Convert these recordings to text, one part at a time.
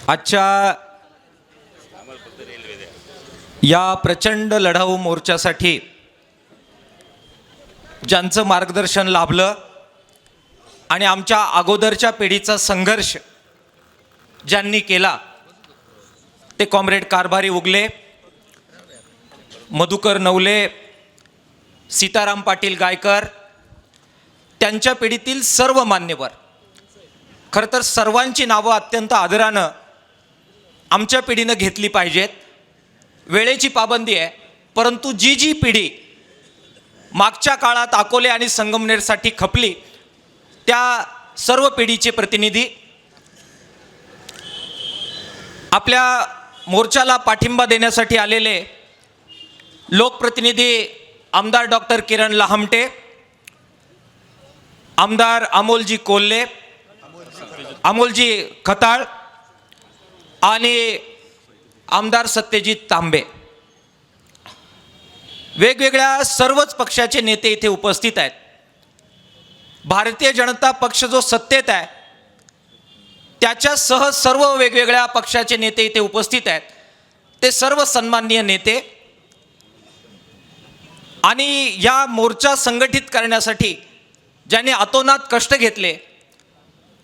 आजच्या या प्रचंड लढाऊ मोर्चासाठी ज्यांचं मार्गदर्शन लाभलं आणि आमच्या अगोदरच्या पिढीचा संघर्ष ज्यांनी केला ते कॉम्रेड कारभारी उगले, मधुकर नवले, सीताराम पाटील गायकर, त्यांच्या पिढीतील सर्व मान्यवर. खरं तर सर्वांची नावं अत्यंत आदरानं आमच्या पिढीनं घेतली पाहिजेत. वेळेची पाबंदी आहे, परंतु जी जी पिढी मागच्या काळात अकोले आणि संगमनेरसाठी खपली त्या सर्व पिढीचे प्रतिनिधी आपल्या मोर्चाला पाठिंबा देण्यासाठी आलेले लोकप्रतिनिधी आमदार डॉक्टर किरण लहामटे, आमदार अमोलजी कोल्हे, अमोलजी खताळ आणि आमदार सत्यजित तांबे, वेगवेगळ्या सर्वच पक्षाचे नेते इथे उपस्थित आहेत. भारतीय जनता पक्ष जो सत्तेत आहे त्याच्यासह सर्व वेगवेगळ्या पक्षाचे नेते इथे उपस्थित आहेत. ते सर्व सन्माननीय नेते आणि या मोर्चा संघटित करण्यासाठी ज्यांनी अतोनात कष्ट घेतले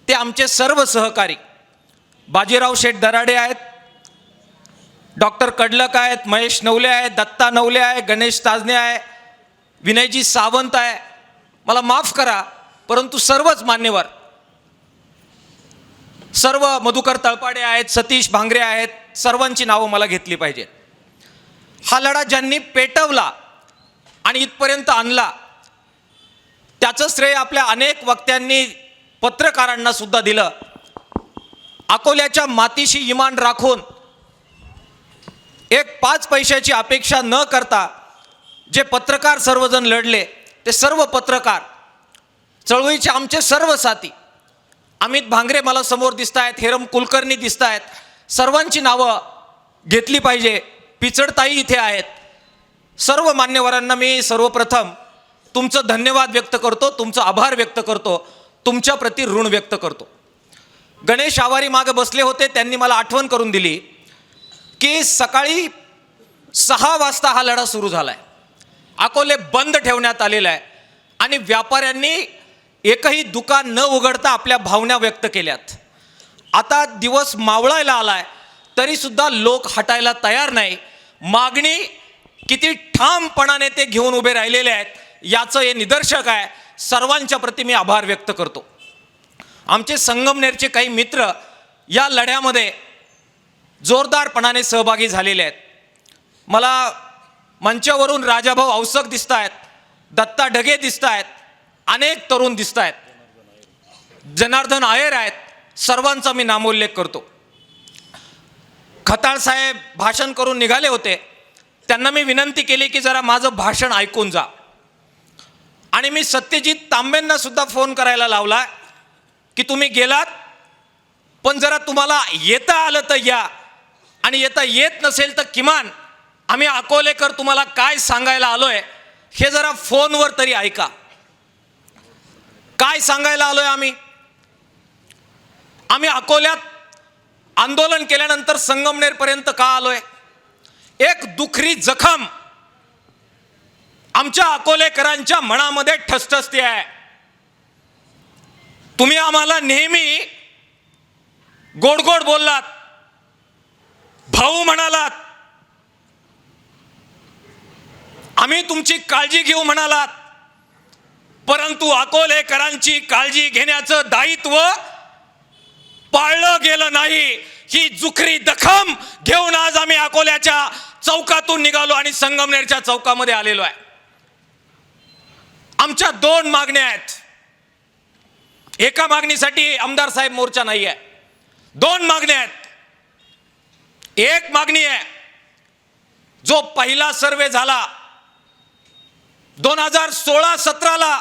ते आमचे सर्व सहकारी बाजीराव शेठ दराडे आहेत, डॉक्टर कडलक आहेत, महेश नवले आहेत, दत्ता नवले आहे, गणेश ताजने आहे, विनयजी सावंत आहे. मला माफ करा परंतु सर्वच मान्यवर, सर्व मधुकर तळपाडे आहेत, सतीश भांगरे आहेत, सर्वांची नावं मला घेतली पाहिजे. हा लढा ज्यांनी पेटवला आणि इथपर्यंत आणला त्याचं श्रेय आपल्या अनेक वक्त्यांनी पत्रकारांना सुद्धा दिलं. अकोल्याच्या मातीशी इमान राखून एक 5 पैशाची अपेक्षा न करता जे पत्रकार सर्वजण लढले ते सर्व पत्रकार चळवळीचे आमचे सर्व साथी, अमित भांगरे मला समोर दिसत आहेत, हेरम कुलकर्णी दिसत आहेत, सर्वांची नावं घेतली पाहिजे. पिचडताई इथे आहेत. सर्व मान्यवरांना मी सर्वप्रथम तुमचं धन्यवाद व्यक्त करतो, तुमचं आभार व्यक्त करतो, तुमच्या प्रति ऋण व्यक्त करतो. गणेश आवारी मागे बसले होते, त्यांनी मला आठवण करून दिली की सकाळी 6 वाजता हा लढा सुरू झाला आहे. अकोले बंद ठेवण्यात आलेला आहे आणि व्यापाऱ्यांनी एकही दुकान न उघडता आपल्या भावना व्यक्त केल्यात. आता दिवस मावळायला आलाय तरी सुद्धा लोक हटायला तयार नाही. मागणी किती ठामपणाने ते घेऊन उभे राहिलेले आहेत याचं हे निदर्शक आहे. सर्वांच्या प्रति मी आभार व्यक्त करतो. आमचे संगमनेरचे काही मित्र या लढ्यामध्ये जोरदारपणाने सहभागी झालेले आहेत. मला मंचावरून राजाभाऊ औसक दिसत आहेत, दत्ता ढगे दिसत आहेत, अनेक तरुण दिसत आहेत, जनार्दन आयर आहेत, सर्वांचा मी नामोल्लेख करतो. खताळ साहेब भाषण करून निघाले होते, त्यांना मी विनंती केली की जरा माझं भाषण ऐकून जा. आणि मी सत्यजित तांबेंना सुद्धा फोन करायला लावला की तुम्ही गेलात पण जरा तुम्हाला येता आलं तर या, आणि येता येत नसेल तर किमान आम्ही अकोलेकर तुम्हाला काय सांगायला आलोय हे जरा फोनवर तरी ऐका. काय सांगायला आलोय आम्ही अकोल्यात आंदोलन केल्यानंतर संगमनेर पर्यंत का आलोय? एक दुखरी जखम आमच्या अकोलेकरांच्या मनामध्ये ठसठसते आहे. तुम्ही आम्हाला नेहमी गोड गोड बोललात, भाऊ म्हणालात, आम्ही तुमची काळजी घेऊ म्हणालात, परंतु अकोलेकरांची काळजी घेण्याचं दायित्व पाळलं गेलं नाही. ही जुखरी जखम घेऊन आज आम्ही अकोल्याच्या चौकातून निघालो आणि संगमनेरच्या चौकामध्ये आलेलो आहे. आमच्या 2 मागण्या आहेत. एका मागणीसाठी आमदार साहेब मोर्चा नाही आहे, 2 मागण्या आहेत. एक मागणी आहे, जो पहिला सर्वे झाला 2016-17ला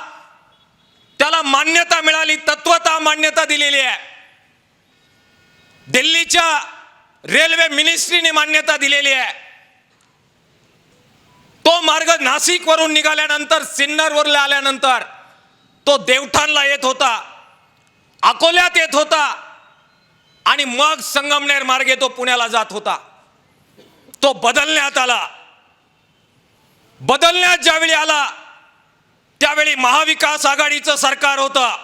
त्याला मान्यता मिळाली, तत्वतः मान्यता दिलेली आहे. दिल्लीच्या रेल्वे मिनिस्ट्रीने मान्यता दिलेली आहे. तो मार्ग नाशिक वरून निघाल्यानंतर सिन्नरवर आल्यानंतर तो देवठाणला येत होता, अकोल्यात येत होता, आणि मग संगमनेर मार्गे तो पुण्याला जात होता. तो बदलण्यात आला. बदलण्यात ज्यावेळी आला त्यावेळी महाविकास आघाडीचं सरकार होतं.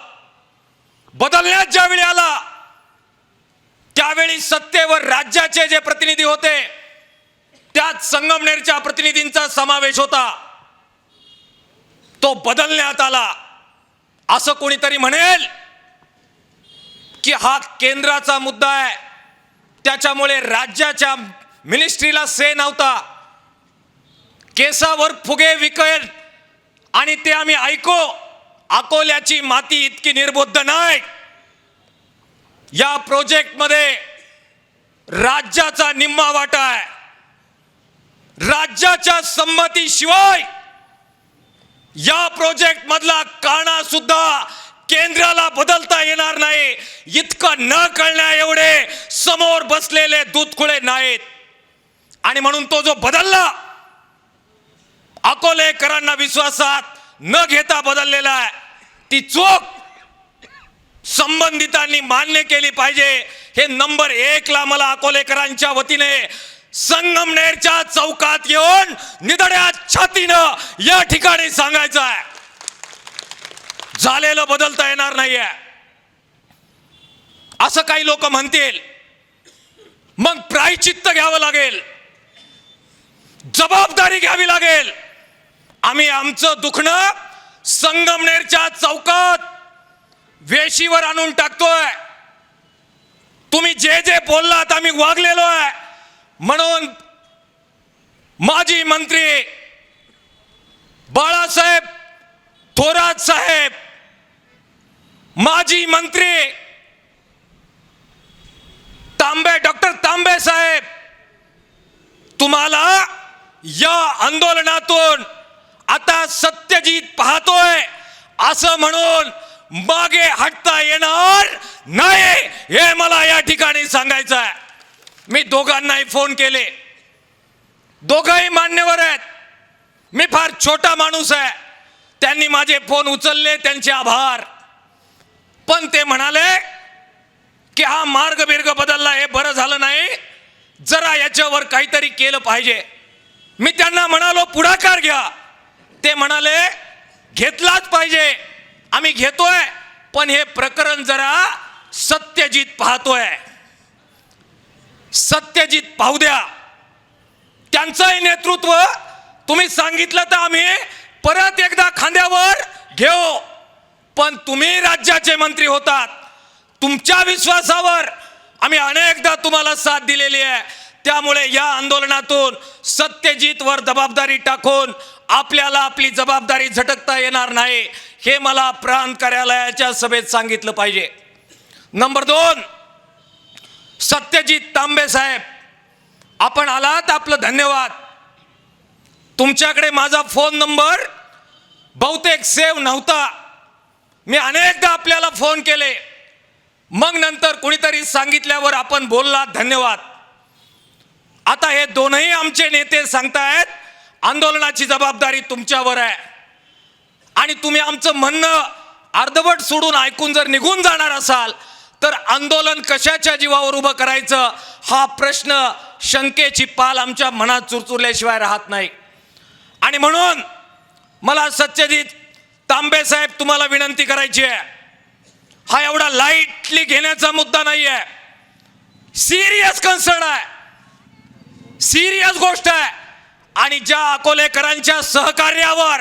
बदलण्यात ज्यावेळी आला त्यावेळी सत्तेवर राज्याचे जे प्रतिनिधी होते त्यात संगमनेरच्या प्रतिनिधींचा समावेश होता. तो बदलण्यात आला. असं कोणीतरी म्हणेल की हा केंद्राचा मुद्दा आहे, त्याच्यामुळे राज्याच्या मिनिस्ट्रीला से नव्हता. केसावर फुगे विकेल आणि ते आम्ही ऐको. अकोल्याची माती इतकी निर्बुद्ध नाही. या प्रोजेक्ट मध्ये राज्याचा निम्मा वाटा आहे. राज्याच्या संमतीशिवाय या प्रोजेक्ट मधला काना सुद्धा केंद्राला बदलता येणार नाही. इतकं न कळण्या एवढे समोर बसलेले दूधखुळे नाहीत. आणि म्हणून तो जो बदलला, अकोलेकरांना विश्वासात न घेता बदललेला आहे, ती चूक संबंधितांनी मान्य केली पाहिजे. हे नंबर 1 ला मला अकोलेकरांच्या वतीने संगमनेरच्या चौकात येऊन निधड्या छातीनं या ठिकाणी सांगायचं आहे. झालेलं बदलता येणार नाहीये. असं काही लोक म्हणतील, मग प्रायचित्त घ्यावं लागेल, जबाबदारी घ्यावी लागेल. आम्ही आमचं दुखणं संगमनेरच्या चौकात वेशीवर आणून टाकतोय. तुम्ही जे जे बोललात आम्ही वागलेलो आहे. म्हणून माजी मंत्री बाळासाहेब थोरात साहेब, माजी मंत्री डॉक्टर तांबे साहेब, तुम्हाला या आंदोलनातून आता सत्यजित पाहतोय असं म्हणून मागे हटता येणार नाही, हे मला या ठिकाणी सांगायचं आहे. मी दोघांनाही फोन केले, दोघंही मान्यवर आहेत. मी फार छोटा माणूस आहे, त्यांनी माझे फोन उचलले, त्यांचे आभार. पण ते म्हणाले की हा मार्ग बिर्ग बदलला, हे बरं झालं नाही, जरा याच्यावर काहीतरी केलं पाहिजे. मी त्यांना म्हणालो पुढाकार घ्या. ते म्हणाले घेतलाच पाहिजे, आम्ही घेतोय, पण हे प्रकरण जरा सत्यजित पाहतोय. सत्यजित पाहू द्या, त्यांचंही नेतृत्व तुम्ही सांगितलं तर आम्ही परत एकदा खांद्यावर घेऊ. पण तुम्ही राज्याचे मंत्री होतात, तुमच्या विश्वासावर आम्ही अनेकदा तुम्हाला साथ दिलेली आहे. त्यामुळे या आंदोलनातून सत्यजितवर जबाबदारी टाकून आपल्याला आपली जबाबदारी झटकता येणार नाही, हे मला प्रांत कार्यालयाच्या सभेत सांगितलं पाहिजे. नंबर 2, सत्यजित तांबे साहेब, आपण आलात, आपलं धन्यवाद. तुमच्याकडे माझा फोन नंबर बहुतेक सेव्ह नव्हता. मी अनेकदा आपल्याला फोन केले, मग नंतर कुणीतरी सांगितल्यावर आपण बोललात, धन्यवाद. आता हे दोनही आमचे नेते सांगतायत आंदोलनाची जबाबदारी तुमच्यावर आहे. आणि तुम्ही आमचं म्हणणं अर्धवट सोडून ऐकून जर निघून जाणार असाल तर आंदोलन कशाच्या जीवावर उभं करायचं, हा प्रश्न, शंकेची पाल आमच्या मनात चुरचुरल्याशिवाय राहत नाही. आणि म्हणून मला सत्यजित तांबे साहेब तुम्हाला विनंती करायची आहे, हा एवढा लाईटली घेण्याचा मुद्दा नाही आहे. सिरियस कन्सर्न आहे, सिरियस गोष्ट आहे. आणि ज्या अकोलेकरांच्या सहकार्यावर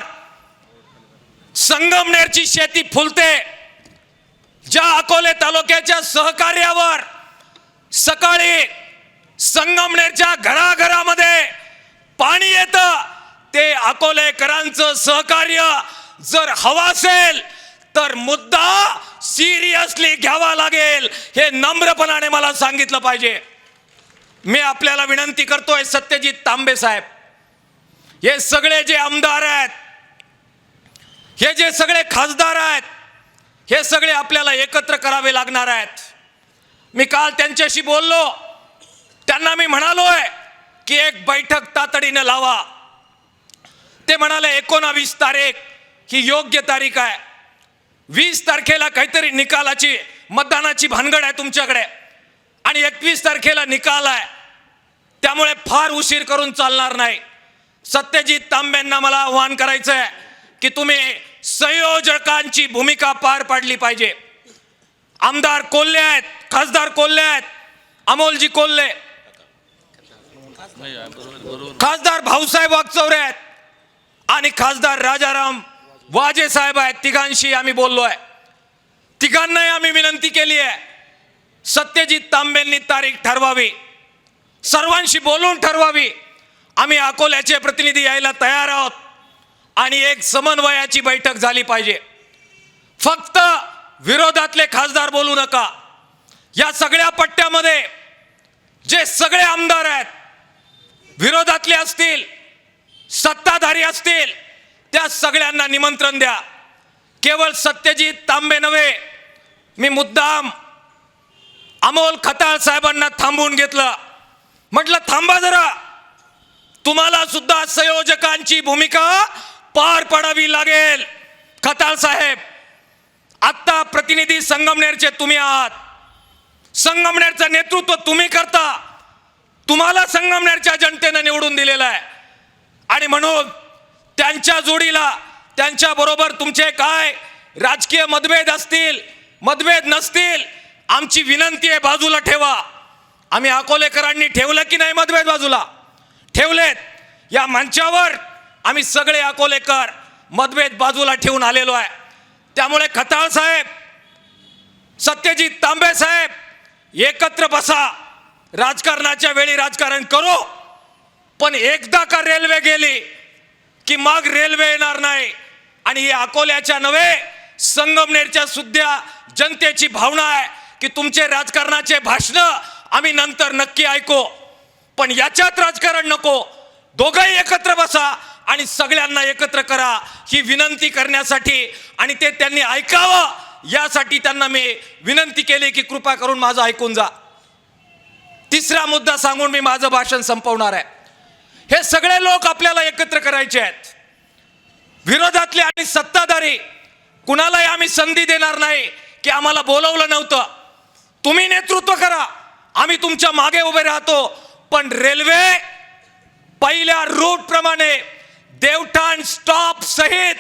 संगमनेरची शेती फुलते, ज्या अकोले तालुक्याच्या सहकार्यावर सकाळी संगमनेरच्या घराघरामध्ये पाणी येतं, ते अकोलेकरांचं सहकार्य जर हवं असेल तर मुद्दा सिरियसली घ्यावा लागेल, हे नम्रपणाने मला सांगितलं पाहिजे. मी आपल्याला विनंती करतोय, सत्यजित तांबे साहेब, हे सगळे जे आमदार आहेत, हे जे सगळे खासदार आहेत, हे सगळे आपल्याला एकत्र करावे लागणार आहेत. मी काल त्यांच्याशी बोललो, त्यांना मी म्हणालोय की एक बैठक तातडीने लावा. ते म्हणाले 19 तारीख ही योग्य तारीख आहे. 20 तारखेला काहीतरी निकालाची, मतदानाची भानगड आहे तुमच्याकडे. आणि 21 तारखेला निकाल आहे, त्यामुळे फार उशीर करून चालणार नाही. सत्यजित तांबेंना मला आव्हान करायचं आहे की तुम्ही संयोजकांची भूमिका पार पाडली पाहिजे. आमदार कोल्हे आहेत, खासदार कोल्हे आहेत, अमोलजी कोल्हे, खासदार भाऊसाहेब वागचौरे आहेत आणि खासदार राजाराम वाजे साहेब आहेत. तिघांशी आम्ही बोललोय, तिघांनाही आम्ही विनंती केली आहे सत्यजित तांबेंनी तारीख ठरवावी, सर्वांशी बोलून ठरवावी. आम्ही अकोल्याचे प्रतिनिधी यायला तयार आहोत आणि एक समन्वयाची बैठक झाली पाहिजे. फक्त विरोधातले खासदार बोलू नका. या सगळ्या पट्ट्यामध्ये जे सगळे आमदार आहेत, विरोधातले असतील, सत्ताधारी असतील, त्या सगळ्यांना निमंत्रण द्या. केवळ सत्यजित तांबे नव्हे, मी मुद्दाम अमोल खताळ साहेबांना थांबवून घेतलं. म्हटलं थांबा जरा, तुम्हाला सुद्धा संयोजकांची भूमिका पार पाडावी लागेल. खताळ साहेब, आता प्रतिनिधी संगमनेरचे तुम्ही आहात, संगमनेरचं नेतृत्व तुम्ही करता, तुम्हाला संगमनेरच्या जनतेने निवडून दिलेलं आहे आणि म्हणून त्यांच्या जोडीला, त्यांच्या बरोबर तुमचे काय राजकीय मतभेद असतील, मतभेद नसतील, आमची विनंती आहे बाजूला ठेवा. आम्ही अकोलेकरांनी ठेवलं की नाही मतभेद बाजूला? ठेवलेत. या मंचावर आम्ही सगळे अकोलेकर मतभेद बाजूला ठेवून आलेलो आहे. त्यामुळे खताळ साहेब, सत्यजित तांबे साहेब, एकत्र बसा, राजकारणाच्या वेळी राजकारण करू, पण एकदा का रेल्वे गेली की मग रेल्वे येणार नाही. आणि ही अकोल्याच्या नव्हे, संगमनेरच्या सुद्धा जनतेची भावना आहे की तुमचे राजकारणाचे भाषण आम्ही नंतर नक्की ऐकू, पण याच्यात राजकारण नको. दोघंही एकत्र बसा आणि सगळ्यांना एकत्र करा, ही विनंती करण्यासाठी आणि ते त्यांनी ऐकावं यासाठी त्यांना मी विनंती केली की कृपा करून माझं ऐकून जा. तिसरा मुद्दा सांगून मी माझं भाषण संपवणार आहे. हे सगळे लोक आपल्याला एकत्र करायचे आहेत, विरोधातले आणि सत्ताधारी. कुणालाही आम्ही संधी देणार नाही की आम्हाला बोलवलं नव्हतं. तुम्ही नेतृत्व करा, आम्ही तुमच्या मागे उभे राहतो, पण रेल्वे पहिल्या रूट प्रमाणे देवठाण स्टॉप सहित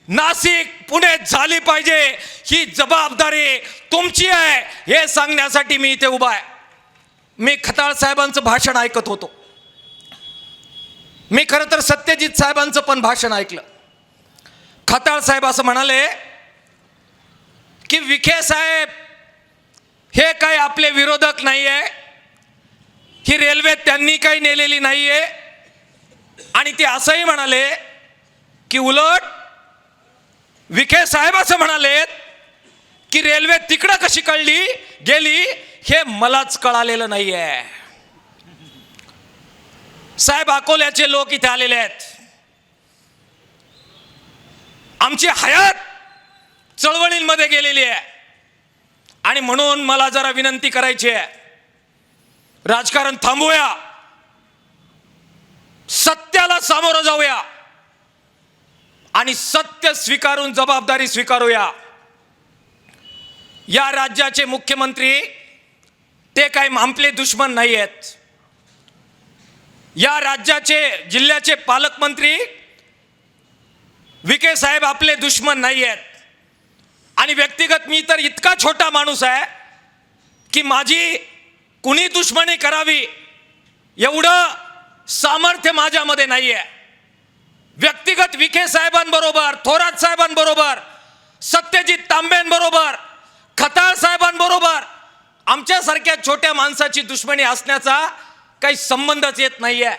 नाशिक पुणे झाली पाहिजे, ही जबाबदारी तुमची आहे हे सांगण्यासाठी मी इथे उभा आहे. मी खताळ साहेबांचं भाषण ऐकत होतो. मी खरं तर सत्यजित साहेबांचं पण भाषण ऐकलं. खताळ साहेब असं म्हणाले की विखे साहेब हे काही आपले विरोधक नाहीये, ही रेल्वे त्यांनी काही नेलेली नाहीये. आणि ते असंही म्हणाले की उलट विखे साहेब असं म्हणालेत की रेल्वे तिकडं कशी गेली हे मलाच कळालेलं नाहीये. साहेब, अकोल्याचे लोक इथे आलेले आहेत. आमची हयात चळवळींमध्ये गेलेली आहे आणि म्हणून मला जरा विनंती करायची आहे, राजकारण थांबवूया, सत्याला सामोरं जाऊया आणि सत्य स्वीकारून जबाबदारी स्वीकारूया. या राज्याचे मुख्यमंत्री ते काही आपले दुश्मन नाही आहेत. या राज्याचे जिल्ह्याचे पालकमंत्री विखे साहेब आपले दुश्मन नाही आहेत. आणि व्यक्तिगत मी तर इतका छोटा माणूस आहे की माझी कुणी दुश्मनी करावी एवढं सामर्थ्य माझ्यामध्ये नाही आहे. व्यक्तिगत विखे साहेबांबरोबर, थोरात साहेबांबरोबर, सत्यजित तांबेंबरोबर, खताळ साहेबांबरोबर आमच्यासारख्या छोट्या माणसाची दुश्मनी असण्याचा काही संबंधच येत नाहीये.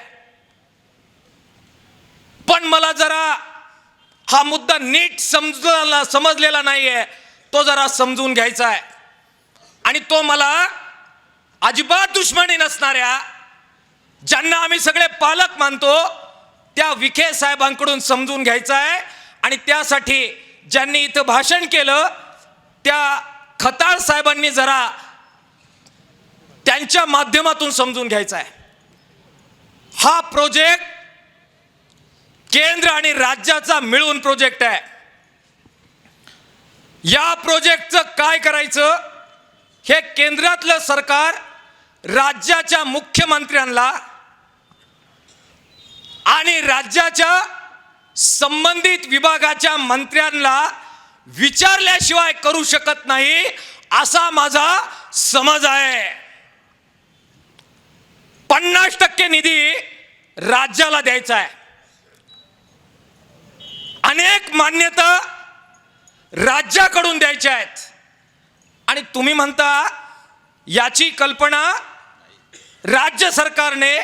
पण मला जरा हा मुद्दा नीट समजलेला नाहीये, तो जरा समजून घ्यायचा आहे. आणि तो मला अजिबात दुश्मनी नसणाऱ्या, ज्यांना आम्ही सगळे पालक मानतो, त्या विखे साहेबांकडून समजून घ्यायचा आहे. आणि त्यासाठी ज्यांनी इथं भाषण केलं त्या खताळ साहेबांनी जरा त्यांच्या माध्यमातून समजून घ्यायचा आहे. हा प्रोजेक्ट केंद्र आणि राज्याचा मिळून प्रोजेक्ट आहे. या प्रोजेक्टचं काय करायचं हे केंद्रातलं सरकार राज्याच्या मुख्यमंत्र्यांना आणि राज्याच्या संबंधित विभागाच्या मंत्र्यांना विचारल्याशिवाय करू शकत नाही असा माझा समज आहे. 50% निधी राज्याला द्यायचा आहे. अनेक मान्यता राज्याकडून द्यायच्या आहेत आणि तुम्ही म्हणता याची कल्पना राज्य सरकारने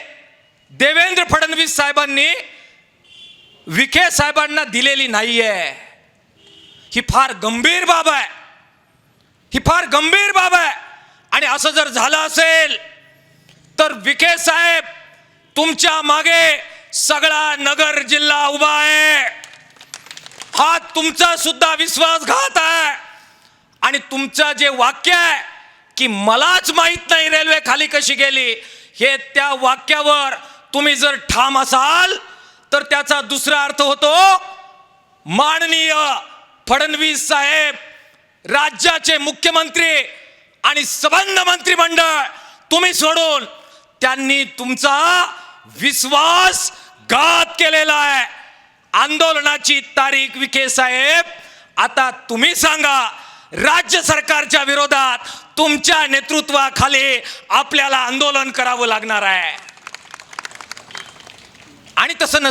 देवेंद्र फडणवीस साहेबांनी विखे साहेबांना दिलेली नाहीये. ही फार गंभीर बाब आहे. ही फार गंभीर बाब आहे. आणि असं जर झालं असेल तर विखे साहेब तुमच्या मागे सगळा नगर जिल्हा उभा आहे. हा तुमचा सुद्धा विश्वासघात आहे. आणि तुमचं जे वाक्य आहे की मलाच माहित नाही रेल्वे खाली कशी गेली, हे त्या वाक्यावर तुम्ही जर ठाम असाल तर त्याचा दुसरा अर्थ होतो माननीय फडणवीस साहेब, राज्याचे मुख्यमंत्री आणि संबंध मंत्रिमंडळ तुम्ही सोडून त्यांनी तुमचा विश्वासघात केलेला आहे. आंदोलनाची तारीख विखे साहेब आता तुम्ही सांगा. राज्य सरकारच्या विरोधात तुमच्या नेतृत्वाखाली आपल्याला आंदोलन करावं लागणार आहे. आणि तसं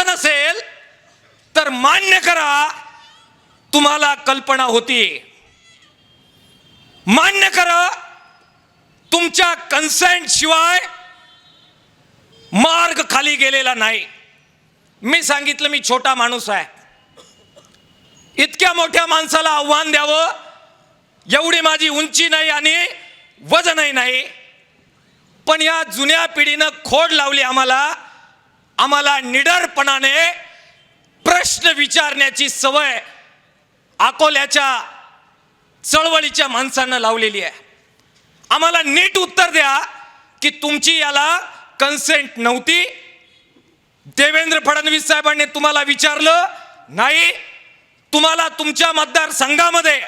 नसेल तर मान्य करा तुम्हाला कल्पना होती. मान्य करा तुमच्या कन्सेंट शिवाय मार्ग खाली गेलेला नाही. मी सांगितलं मी छोटा माणूस आहे. इतक्या मोठ्या माणसाला आव्हान द्यावं एवढी माझी उंची नाही आणि वजनही नाही. पण या जुन्या पिढीनं खोड लावली आम्हाला निडरपणाने प्रश्न विचारण्याची सवय अकोल्याच्या चळवळीच्या माणसांना लावलेली आहे. आम्हाला नीट उत्तर द्या की तुमची याला कन्सेंट नव्हती. देवेंद्र फडणवीस साहेबांनी तुम्हाला विचारलं नाही. तुम्हाला तुमच्या मतदारसंघामध्ये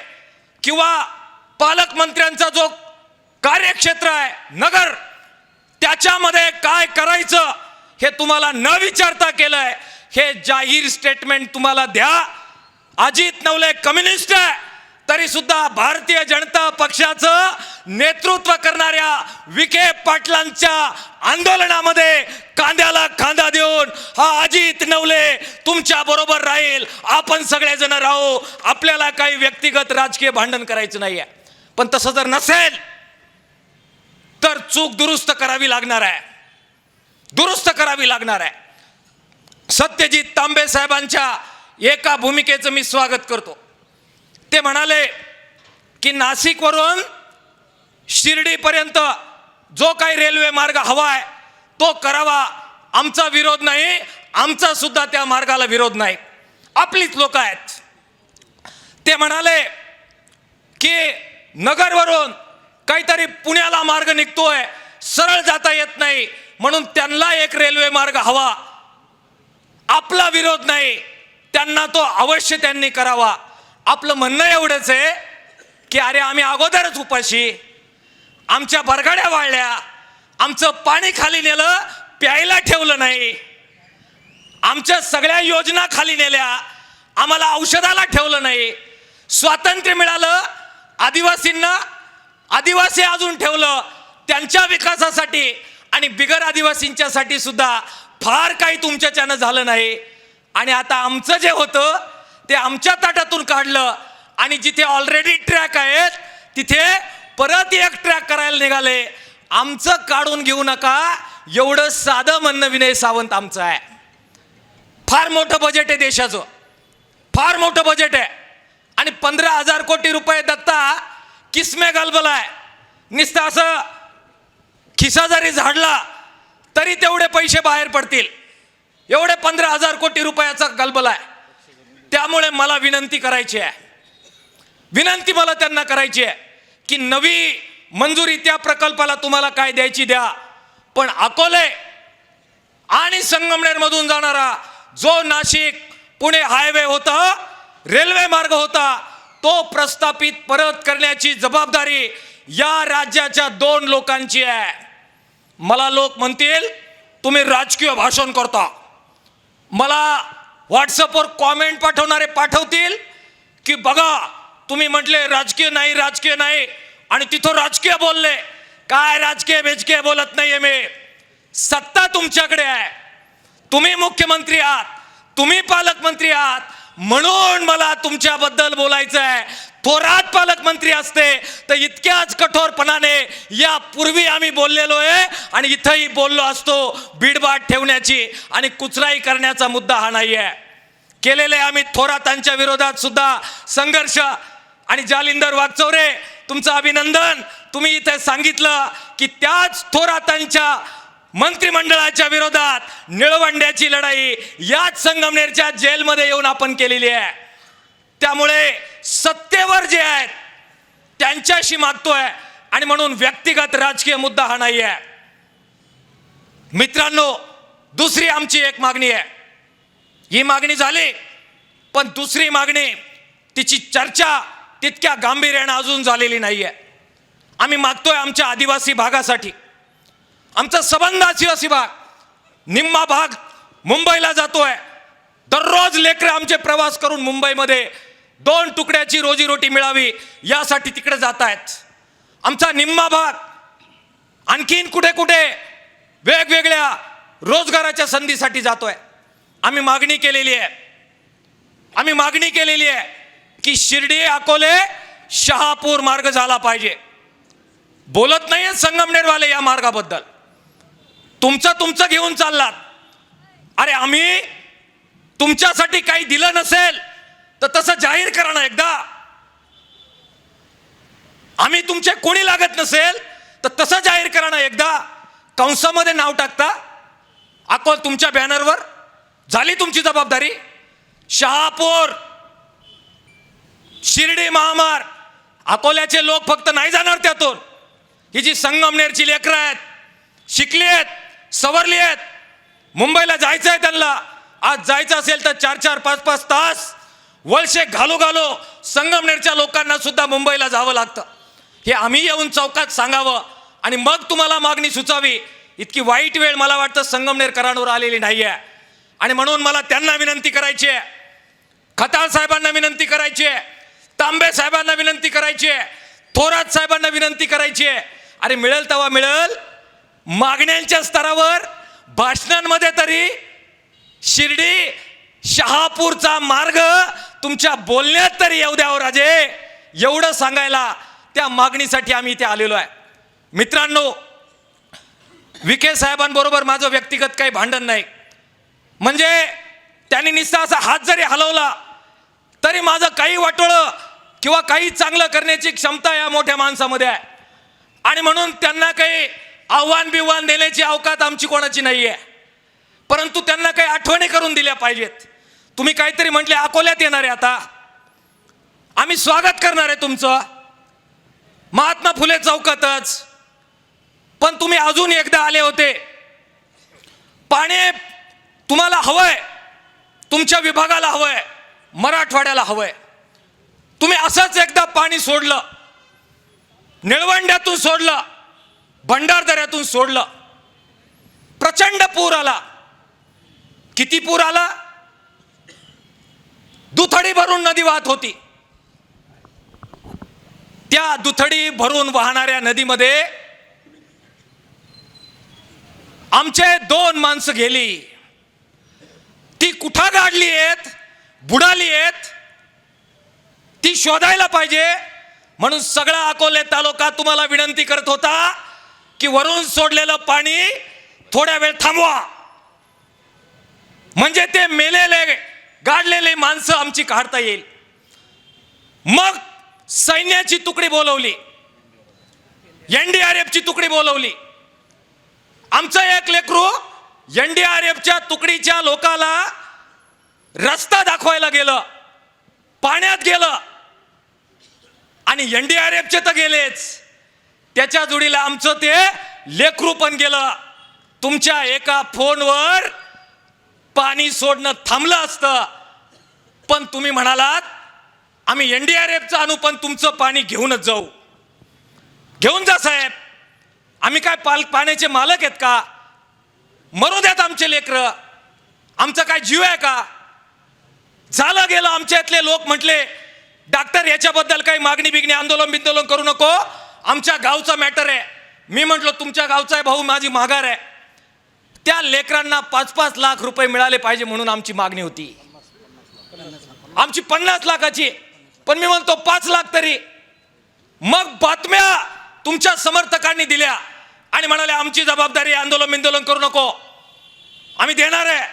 किंवा पालकमंत्र्यांचा जो कार्यक्षेत्र आहे नगर, त्याच्यामध्ये काय करायचं हे तुम्हाला न विचारता केलंय. हे जाहीर स्टेटमेंट तुम्हाला द्या. अजित नवले कम्युनिस्ट आहे तरी सुद्धा भारतीय जनता पक्षाचं नेतृत्व करणाऱ्या विखे पाटलांच्या आंदोलनामध्ये कांद्याला कांदा देऊन हा अजित नवले तुमच्या बरोबर राहील. आपण सगळेजण राहू. आपल्याला काही व्यक्तिगत राजकीय भांडण करायचं नाहीये. पण तसं जर नसेल तर चूक दुरुस्त करावी लागणार आहे. सत्यजित तांबे साहेबांच्या एका भूमिकेचं मी स्वागत करतो. ते म्हणाले की नाशिकवरून शिर्डीपर्यंत जो काही रेल्वे मार्ग हवा आहे तो करावा. आमचा विरोध नाही. आमचा सुद्धा त्या मार्गाला विरोध नाही. आपलीच लोक आहेत. ते म्हणाले की नगरवरून काहीतरी पुण्याला मार्ग निघतोय, सरळ जाता येत नाही, म्हणून त्यांना एक रेल्वे मार्ग हवा. आपला विरोध नाही. त्यांना तो अवश्य त्यांनी करावा. आपलं म्हणणं एवढंच आहे की अरे आम्ही अगोदरच उपाशी, आमच्या बरगाड्या वाळल्या, आमचं पाणी खाली नेलं, प्यायला ठेवलं नाही, आमच्या सगळ्या योजना खाली नेल्या, आम्हाला औषधाला ठेवलं नाही. स्वातंत्र्य मिळालं, आदिवासींना आदिवासी अजून ठेवलं त्यांच्या विकासासाठी, आणि बिगर आदिवासींच्यासाठी सुद्धा फार काही तुमच्याच्यानं झालं नाही. आणि आता आमचं जे होतं ते आमच्या ताटातून काढलं आणि जिथे ऑलरेडी ट्रॅक आहेत तिथे परत एक ट्रॅक करायला निघाले. आमचं काढून घेऊ नका एवढं साधं म्हणणं विनय सावंत आमचं आहे. फार मोठं बजेट आहे देशाचं, फार मोठं बजेट आहे. आणि 15,000 कोटी रुपये दत्ता किसमे गलबलाय. नुसतं असं खिसा जरी झाडला तरी तेवढे पैसे बाहेर पडतील. एवढे 15,000 कोटी रुपयाचा गलबला आहे. त्यामुळे मला विनंती करायची आहे, मला त्यांना करायची आहे की नवी मंजुरी त्या प्रकल्पाला तुम्हाला काय द्यायची द्या, पण अकोले आणि संगमनेर मधून जाणारा जो नाशिक पुणे हायवे होता, रेल्वे मार्ग होता, तो प्रस्थापित परत करण्याची जबाबदारी या राज्याच्या 2 लोकांची आहे. मला लोक म्हणतील तुम्ही राजकीय भाषण करता, मला व्हॉट्सअपवर कॉमेंट पाठवणारे पाठवतील की बघा तुम्ही म्हटले राजकीय नाही आणि तिथं राजकीय बोलले. काय राजकीय बेजकीय बोलत नाहीये मी. सत्ता तुमच्याकडे आहे, तुम्ही मुख्यमंत्री आहात, तुम्ही पालकमंत्री आहात, म्हणून मला तुमच्याबद्दल बोलायचं आहे. थोरात पालकमंत्री असते तर इतक्याच कठोरपणाने यापूर्वी आम्ही बोललेलो आहे आणि इथंही बोललो असतो. बीडबाट ठेवण्याची आणि कुचराई करण्याचा मुद्दा हा नाही आहे. केलेले आम्ही थोरातांच्या विरोधात सुद्धा संघर्ष. आणि जालिंदर वागचौरे तुमचं अभिनंदन. तुम्ही इथे सांगितलं की त्याच थोरातांच्या मंत्रिमंडळाच्या विरोधात निळवंड्याची लढाई याच संगमनेरच्या जेलमध्ये येऊन आपण केलेली आहे. त्यामुळे सत्तेवर जे आहेत त्यांच्याशी मागतोय आणि म्हणून व्यक्तिगत राजकीय मुद्दा हा नाही आहे. मित्रांनो, दुसरी आमची एक मागणी आहे. ही मागणी झाली, पण दुसरी मागणी तिची चर्चा तितक्या गांभीर्याने अजून झालेली नाहीये. आम्ही मागतोय आमच्या आदिवासी भागासाठी. आमचा सबंध आदिवासी भाग, निम्मा भाग मुंबईला जातोय. दररोज लेकरं आमचे प्रवास करून मुंबईमध्ये 2 तुकड्याची रोजीरोटी मिळावी यासाठी तिकडे जात आहेत. आमचा निम्मा भाग आणखीन कुठे कुठे वेगवेगळ्या रोजगाराच्या संधीसाठी जातोय. आम्ही मागणी केलेली आहे की शिर्डी अकोले शहापूर मार्ग झाला पाहिजे. बोलत नाहीये संगमनेरवाले या मार्गाबद्दल. तुमचं घेऊन चाललात. अरे आम्ही तुमच्यासाठी काही दिलं नसेल तर तसं जाहीर करा ना एकदा. आम्ही तुमचे कोणी लागत नसेल तर तसं जाहीर करा ना एकदा. कंसामध्ये नाव टाकता अकोल तुमच्या बॅनरवर. झाली तुमची जबाबदारी. शहापूर शिर्डी महामार्ग, अकोल्याचे लोक फक्त नाही जाणार त्यातून. ही जी संगमनेरची लेकरं आहेत, शिकली आहेत, सवरली आहेत, मुंबईला जायचं आहे त्यांना. आज जायचं असेल तर 4-4, 5-5 तास वळशे घालो संगमनेरच्या लोकांना सुद्धा मुंबईला जावं लागतं. हे आम्ही येऊन चौकात सांगावं आणि मग तुम्हाला मागणी सुचावी. इतकी वाईट वेळ मला वाटतं संगमनेरकरांवर आलेली नाही आहे. आणि म्हणून मला त्यांना विनंती करायची आहे, खताळ साहेबांना विनंती करायची आहे, तांबे साहेबांना विनंती करायची आहे, थोरात साहेबांना विनंती करायची आहे. अरे मिळेल तेव्हा मिळेल, मागण्यांच्या स्तरावर भाषणांमध्ये तरी शिर्डी शहापूरचा मार्ग तुमच्या बोलण्यात तरी येऊ द्यावं राजे. एवढं सांगायला त्या मागणीसाठी आम्ही इथे आलेलो आहे. मित्रांनो, विखे साहेबांबरोबर माझं व्यक्तिगत काही भांडण नाही. म्हणजे त्यांनी नुसता असा हात जरी हलवला तरी माझं काही वाटोळं किंवा काही चांगलं करण्याची क्षमता या मोठ्या माणसामध्ये आहे. आणि म्हणून त्यांना काही आव्हान बिव्हान देण्याची अवकात आमची कोणाची नाही आहे. परंतु त्यांना काही आठवणी करून दिल्या पाहिजेत. तुम्ही काहीतरी म्हटले अकोल्यात येणार आहे, आता आम्ही स्वागत करणार आहे तुमचं महात्मा फुले चौकातच. पण तुम्ही अजून एकदा आले होते. पाणी तुम्हाला हवंय, तुमच्या विभागाला हवंय, मराठवाड्याला हवंय. तुम्ही असंच एकदा पाणी सोडलं, निळवंड्यातून सोडलं, भंडारदऱ्यातून सोडलं, प्रचंड पूर आला. किती पूर आला? दुथडी भरून नदी वाहत होती. त्या दुथडी भरून वाहणाऱ्या नदीमध्ये आमचे 2 माणसं गेली. ती कुठं गाडली आहेत, बुडाली आहेत, ती शोधायला पाहिजे. म्हणून सगळा अकोले तालुका तुम्हाला विनंती करत होता की वरून सोडलेलं पाणी थोड्या वेळ थांबवा, म्हणजे ते मेलेले गाडलेले माणसं आमची काढता येईल. मग सैन्याची तुकडी बोलवली, NDRFची तुकडी बोलवली. आमचं एक लेकरू NDRFच्या तुकडीच्या लोकाला रस्ता दाखवायला गेलं, पाण्यात गेलं. आणि NDRFचे तर गेलेच, त्याच्या जोडीला आमचं ते लेकरू पण गेलं. तुमच्या एका फोनवर पाणी सोडणं थांबलं असतं, पण तुम्ही म्हणालात आम्ही NDRFचं आणू पण तुमचं पाणी घेऊनच जाऊ. घेऊन जा साहेब, आम्ही काय पाण्याचे मालक आहेत का? मरू द्यात आमचे लेकरं, आमचा काय जीव आहे का? झालं गेलं. आमच्यातले लोक म्हटले डॉक्टर याच्याबद्दल काही मागणी बिगणी आंदोलन बिंदोलन करू नको, आमच्या गावचा मॅटर आहे. मी म्हटलो तुमच्या गावचा आहे भाऊ, माझी माघार आहे. त्या लेकरांना 5-5 लाख रुपये मिळाले पाहिजे म्हणून आमची मागणी होती, आमची 50 लाखाची. पण मी म्हणतो 5 लाख तरी. मग बातम्या तुमच्या समर्थकांनी दिल्या आणि म्हणाले आमची जबाबदारी, आंदोलन बिंदोलन करू नको, आम्ही देणार आहे.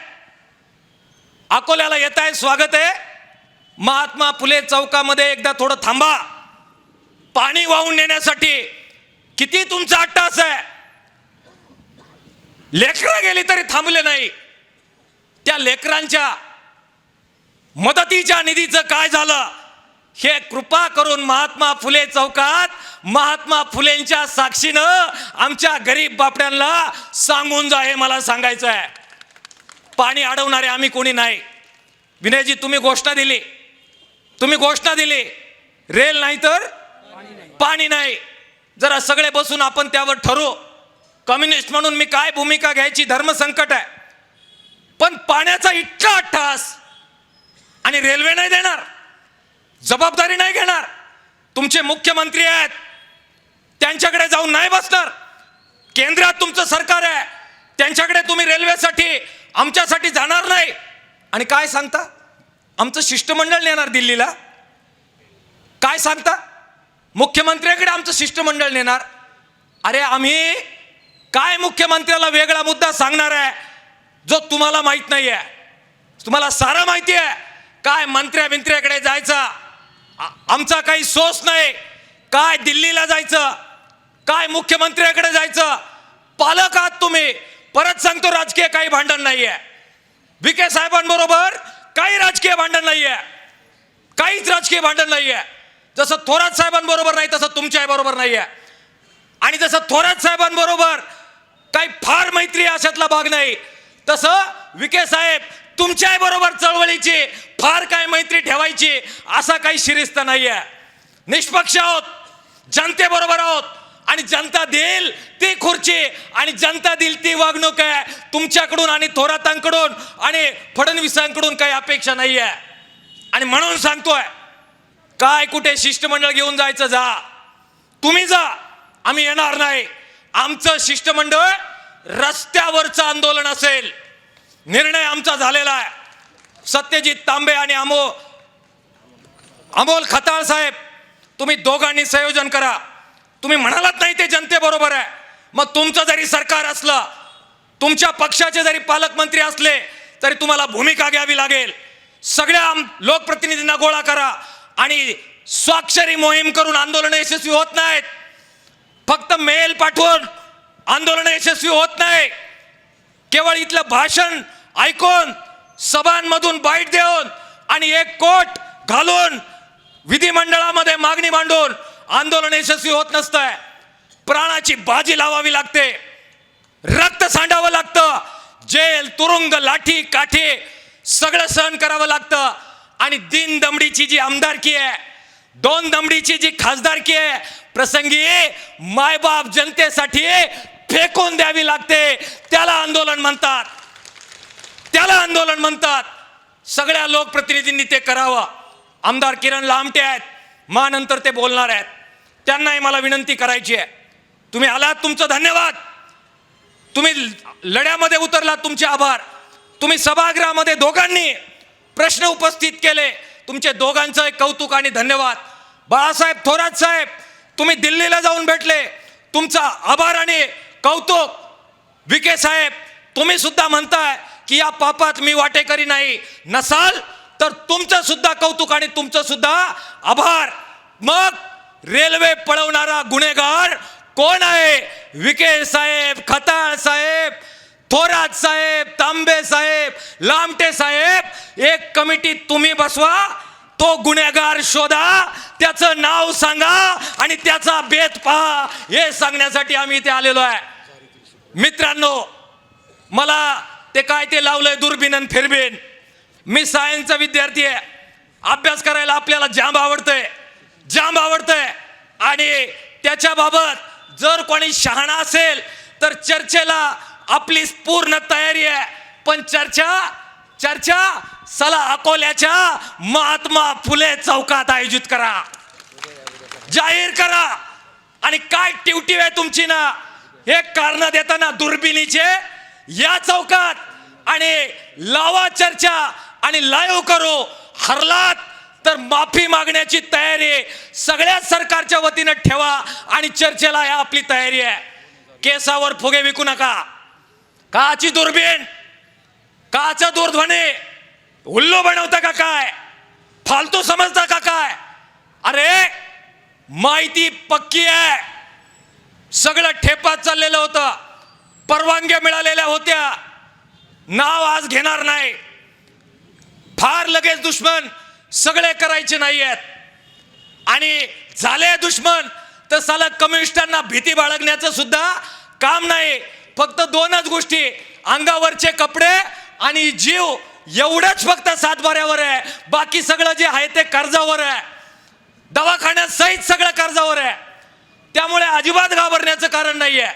अकोल्याला येत आहे, स्वागत आहे. महात्मा फुले चौकामध्ये एकदा थोडं थांबा, पाणी वाहून नेण्यासाठी किती तुमचा अट्टास आहे. लेकरं गेली तरी थांबले नाही. त्या लेकरांच्या मदतीच्या निधीचं काय झालं हे कृपा करून महात्मा फुले चौकात महात्मा फुलेंच्या साक्षीनं आमच्या गरीब बापड्यांना सांगून जा, हे मला सांगायचं आहे. पाणी अडवणारे आम्ही कोणी नाही. विनयजी तुम्ही घोषणा दिली, रेल नाही तर पाणी नाही. जरा सगळे बसून आपण त्यावर ठरवू. कम्युनिस्ट म्हणून मी काय भूमिका घ्यायची, धर्मसंकट आहे. पण पाण्याचा इतका अट्टहास आणि रेल्वे नाही देणार, जबाबदारी नाही घेणार. तुमचे मुख्यमंत्री आहेत, त्यांच्याकडे जाऊन नाही बसणार. केंद्रात तुमचं सरकार आहे, त्यांच्याकडे तुम्ही रेल्वेसाठी आमच्यासाठी जाणार नाही. आणि काय सांगता, आमचं शिष्टमंडळ नेणार दिल्लीला. काय सांगता, मुख्यमंत्र्याकडे आमचं शिष्टमंडळ नेणार. अरे आम्ही काय मुख्यमंत्र्याला वेगळा मुद्दा सांगणार आहे जो तुम्हाला माहित नाही आहे? तुम्हाला सारं माहिती आहे. काय मंत्र्याकडे जायचं, आमचा काही सोच नाही. काय दिल्लीला जायचं, काय मुख्यमंत्र्याकडे जायचं. पालक आहात तुम्ही. परत सांगतो, राजकीय काही भांडण नाहीये. विखे साहेबांबरोबर काही राजकीय भांडण नाहीये, काहीच राजकीय भांडण नाहीये. जसं थोरात साहेबांबरोबर नाही तसं तुमच्या बरोबर नाहीये. आणि जसं थोरात साहेबांबरोबर काही फार मैत्री अशातला भाग नाही, तसं विखे साहेब तुमच्या बरोबर चळवळीची फार काय मैत्री ठेवायची असा काही शिरीस्त नाहीये. निष्पक्ष आहोत, जनतेबरोबर आहोत. आणि जनता देईल ती खुर्ची आणि जनता देईल ती वागणूक आहे. तुमच्याकडून आणि थोरातांकडून आणि फडणवीसांकडून काही अपेक्षा नाही आहे. आणि म्हणून सांगतोय, काय कुठे शिष्टमंडळ घेऊन जायचं जा, तुम्ही जा, आम्ही येणार नाही. आमचं शिष्टमंडळ रस्त्यावरचं आंदोलन असेल. निर्णय आमचा झालेला आहे. सत्यजित तांबे आणि अमोल खताळ साहेब, तुम्ही दोघांनी संयोजन करा. तुम्ही म्हणालात नाही ते जनतेबरोबर आहे, मग तुमचं जरी सरकार असलं, तुमच्या पक्षाचे जरी पालकमंत्री असले तरी तुम्हाला भूमिका घ्यावी लागेल. सगळ्या लोकप्रतिनिधींना गोळा करा आणि स्वाक्षरी मोहीम करून आंदोलन यशस्वी होत नाहीत. फक्त मेल पाठवून आंदोलन यशस्वी होत नाही. केवळ इथलं भाषण ऐकून, सभांमधून बाईट देऊन आणि एक कोट घालून विधिमंडळामध्ये मागणी मांडून आंदोलन यशस्वी होत नसतंय. प्राणाची बाजी लावावी लागते, रक्त सांडावं लागतं, जेल, तुरुंग, लाठी काठी सगळं सहन करावं लागतं. आणि 3 दमडीची जी आमदारकी आहे, 2 दमडीची जी खासदारकी आहे, प्रसंगी मायबाप जनतेसाठी फेकून द्यावी लागते. त्याला आंदोलन म्हणतात. सगळ्या लोकप्रतिनिधींनी ते करावं. आमदार किरण लामटे आहेत, नंतर ते बोलणार आहेत. त्यांनाही मला विनंती करायची आहे, तुम्ही आलात, तुमचं धन्यवाद. तुम्ही लढ्यामध्ये उतरलात, तुमचे आभार. तुम्ही सभागृहामध्ये दोघांनी प्रश्न उपस्थित केले, तुमचे दोघांचं कौतुक आणि धन्यवाद. बाळासाहेब थोरात साहेब, तुम्ही दिल्लीला जाऊन भेटले, तुमचा आभार आणि कौतुक. विखे साहेब, तुम्ही सुद्धा म्हणताय की या पापात मी वाटेकरी नाही. नसाल तर तुमचं सुद्धा कौतुक आणि तुमचं सुद्धा आभार. मग रेल्वे पळवणारा गुन्हेगार कोण आहे? विखे साहेब, खताळ साहेब, थोरात साहेब, तांबे साहेब, लामटे साहेब. एक कमिटी तुम्ही बसवा, तो गुन्हेगार शोधा, त्याचं नाव सांगा आणि त्याचा बेत पहा. हे सांगण्यासाठी आम्ही इथे आलेलो आहे. मित्रांनो, मला ते लावलंय दुर्बीन आणि फिरबीन. मी सायन्सचा विद्यार्थी आहे. अभ्यास करायला आपल्याला जांब आवडतंय आणि त्याच्याबाबत जर कोणी शहाणा असेल तर चर्चेला आपली पूर्ण तयारी आहे. पण चर्चा चला अकोल्याच्या महात्मा फुले चौकात आयोजित करा, जाहीर करा. आणि काय टिवटिव आहे तुमची ना, हे कारण देताना दुर्बिणीचे या चौकात आणि लावा चर्चा आणि लाईव्ह करू. हरलात तर माफी मागण्याची तयारी सगळ्या सरकारच्या वतीनं ठेवा आणि चर्चेला या आपली तयारी आहे. केसावर फुगे विकू नका. काची दुर्बीण, काचा दूरध्वनी, उल्लू बनवता का काय, फालतू समजता का काय? अरे माहिती पक्की आहे, सगळं ठेपात चाललेलं होतं, परवानग्या मिळालेल्या होत्या, नाव आज घेणार नाही. फार लगेच दुश्मन सगळे करायचे नाही आहेत. आणि झाले दुश्मन तर साला कम्युनिस्टांना भीती बाळगण्याचं सुद्धा काम नाही. फक्त दोनच गोष्टी, अंगावरचे कपडे आणि जीव, एवढंच फक्त सातबाऱ्यावर आहे. बाकी सगळं जे आहे ते कर्जावर आहे, दवाखान्यात सहित सगळं कर्जावर आहे. त्यामुळे अजिबात घाबरण्याचं कारण नाही आहे,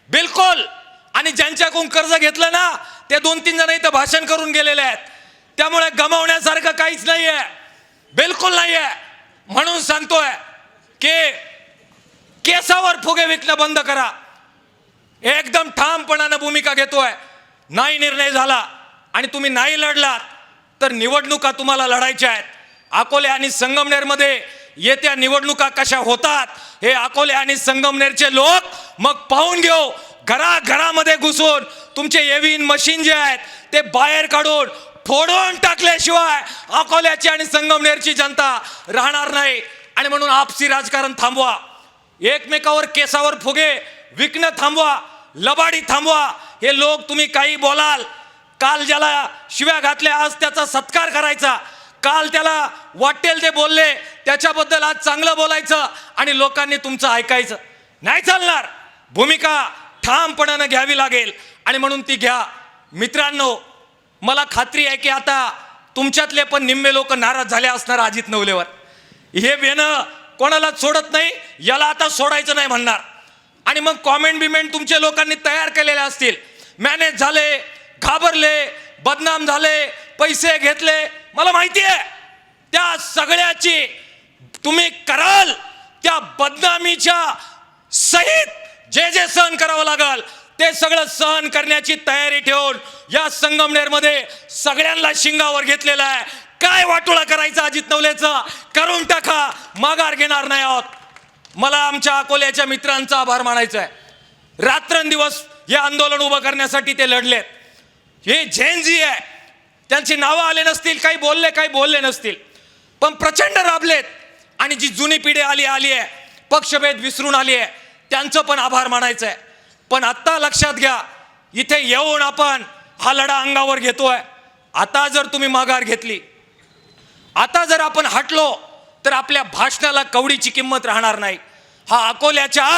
बिलकुल. आणि ज्यांच्याकडून कर्ज घेतलं ना ते 2-3 जण इथं भाषण करून गेलेले आहेत. त्यामुळे गमावण्यासारखं काहीच नाही आहे, बिलकुल नाही आहे. म्हणून सांगतोय की केसावर फुगे विकणं बंद करा. एकदम ठामपणानं भूमिका घेतोय. नाही निर्णय झाला आणि तुम्ही नाही लढलात तर निवडणुका तुम्हाला लढायच्या आहेत. अकोले आणि संगमनेरमध्ये येत्या निवडणुका कशा होतात हे अकोले आणि संगमनेरचे लोक मग पाहून घेऊ. घराघरामध्ये घुसून तुमचे एव्हिन मशीन जे आहेत ते बाहेर काढून फोडून टाकल्याशिवाय अकोल्याची आणि संगमनेरची जनता राहणार नाही. आणि म्हणून आपसी राजकारण थांबवा, एकमेकावर केसावर फुगे विकणं थांबवा, लबाडी थांबवा. हे लोक तुम्ही काही बोलाल, काल ज्याला शिव्या घातल्या आज त्याचा सत्कार करायचा, काल त्याला वाटेल ते बोलले त्याच्याबद्दल आज चांगलं बोलायचं आणि लोकांनी तुमचं ऐकायचं. नाही चालणार. भूमिका ठामपणानं घ्यावी लागेल आणि म्हणून ती घ्या. मित्रांनो, मला खात्री आहे की आता तुमच्यातले पण निम्मे लोक नाराज झाले असणार अजित नवलेवर. हे बेनं कोणाला सोडत नाही, याला आता सोडायचं नाही म्हणणार. आणि मग कॉमेंट बिमेंट तुमच्या लोकांनी तयार केलेले असतील, मॅनेज झाले, घाबरले, बदनाम झाले, पैसे घेतले. मला माहिती आहे त्या सगळ्याची तुम्ही कराल, त्या बदनामीच्या सहित जे जे सहन करावं लागल ते सगळं सहन करण्याची तयारी ठेवून या संगमनेरमध्ये सगळ्यांना शिंगावर घेतलेलं आहे. काय वाटोळा करायचं अजित नवलेचं करून टाका, माघार घेणार नाही आहोत. मला आमच्या अकोल्याच्या मित्रांचा आभार मानायचा आहे. रात्रंदिवस हे आंदोलन उभं करण्यासाठी ते लढलेत. हे झेन जी आहे, त्यांची नावं आले नसतील, काही बोलले नसतील, पण प्रचंड राबलेत. आणि जी जुनी पिढी आली आहे, पक्षभेद विसरून आली आहे, त्यांचं पण आभार मानायचं आहे. पण आत्ता लक्षात घ्या, इथे येऊन आपण हा लढा अंगावर घेतोय. आता जर तुम्ही माघार घेतली, आता जर आपण हटलो तर आपल्या भाषणाला कवडीची किंमत राहणार नाही. हा अकोल्याच्या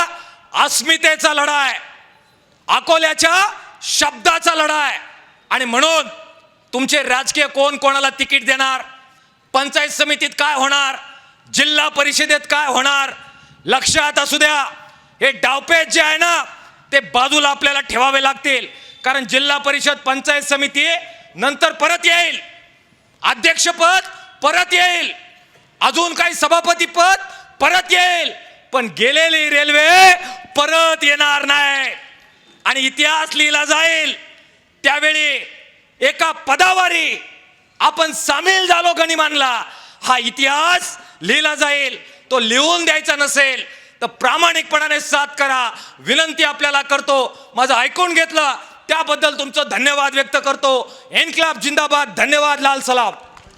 अस्मितेचा लढा आहे, अकोल्याच्या शब्दाचा लढा आहे. आणि म्हणून तुमचे राजकीय कोण कोणाला तिकीट देणार, पंचायत समितीत काय होणार, जिल्हा परिषदेत काय होणार, लक्षात असू द्या. हे डावपेच जे आहे ना ते बाजूला आपल्याला ठेवावे लागतील. कारण जिल्हा परिषद पंचायत समिती नंतर परत येईल, अध्यक्षपद परत येईल, अजून काही सभापती पद परत येईल, पण गेलेली रेल्वे परत येणार नाही. आणि इतिहास लिहिला जाईल. त्यावेळी एका पदावरी आपण सामील झालो गनिमानला, हा इतिहास लिहिला जाईल. तो लिहून द्यायचा नसेल तर प्रामाणिकपणाने साथ करा, विनंती आपल्याला करतो. माझं ऐकून घेतलं त्याबद्दल तुमचं धन्यवाद व्यक्त करतो. इन्क्लाब जिंदाबाद. धन्यवाद. लाल सलाम.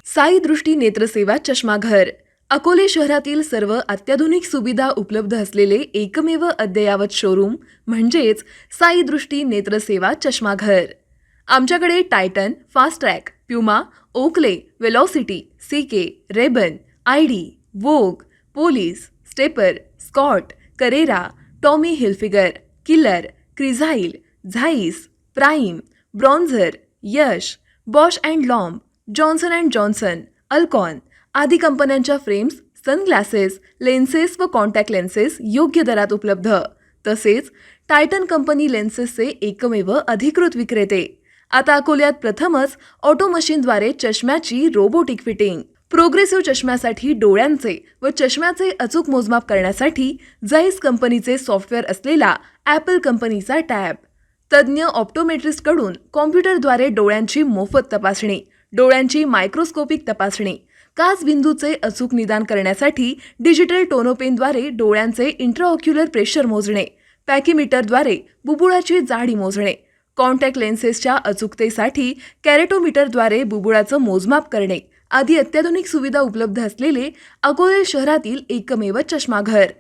साई दृष्टी नेत्रसेवा चष्माघर अकोले शहरातील सर्व अत्याधुनिक सुविधा उपलब्ध असलेले एकमेव अद्ययावत शोरूम म्हणजेच साई दृष्टी नेत्रसेवा चष्माघर. आमच्याकडे Titan, Fastrack, Puma, Oakley, Velocity, CK, Ray Ban, ID, Vogue, Police, Stepper, Scott, Carrera, Tommy Hilfiger, Killer, Crizal, Zeiss, Prime, Bronzer, Yash, Bausch and Lomb, Johnson and Johnson, Alcon आदी कंपन्यांच्या फ्रेम्स सनग्लासेस, लेन्सेस व contact lenses योग्य दरात उपलब्ध. तसेच Titan company लेन्सेसचे एकमेव अधिकृत विक्रेते. आता अकोल्यात प्रथमच ऑटो मशीनद्वारे चष्म्याची रोबोटिक फिटिंग. प्रोग्रेसिव्ह चष्म्यासाठी डोळ्यांचे व चष्म्याचे अचूक मोजमाप करण्यासाठी जाईस कंपनीचे सॉफ्टवेअर असलेला ॲपल कंपनीचा टॅब. तज्ज्ञ ऑप्टोमेट्रिस्टकडून कॉम्प्युटरद्वारे डोळ्यांची मोफत तपासणी, डोळ्यांची मायक्रोस्कोपिक तपासणी, काच बिंदूचे अचूक निदान करण्यासाठी डिजिटल टोनोपेनद्वारे डोळ्यांचे इंट्राऑक्युलर प्रेशर मोजणे, पॅकीमीटरद्वारे बुबुळाची जाडी मोजणे, कॉन्टॅक्ट लेन्सेसच्या अचूकतेसाठी कॅरेटोमीटरद्वारे बुबुळाचं मोजमाप करणे आदी अत्याधुनिक सुविधा उपलब्ध असलेले अकोले शहरातील एकमेव चष्माघर.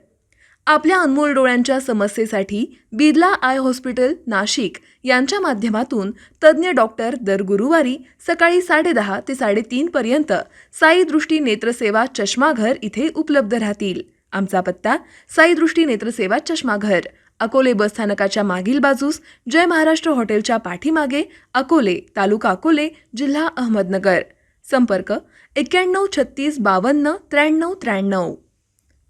आपल्या अनमोल डोळ्यांच्या समस्येसाठी बिर्ला आय हॉस्पिटल नाशिक यांच्या माध्यमातून तज्ज्ञ डॉक्टर दर गुरुवारी सकाळी 10:30 ते 3:30 पर्यंत साई दृष्टी नेत्रसेवा चष्माघर इथे उपलब्ध राहतील. आमचा पत्ता साई दृष्टी नेत्रसेवा चष्माघर, अकोले बस स्थानकाच्या मागील बाजूस, जय महाराष्ट्र हॉटेलच्या पाठीमागे, अकोले, तालुका अकोले, जिल्हा अहमदनगर. संपर्क 91 36 52 93 93.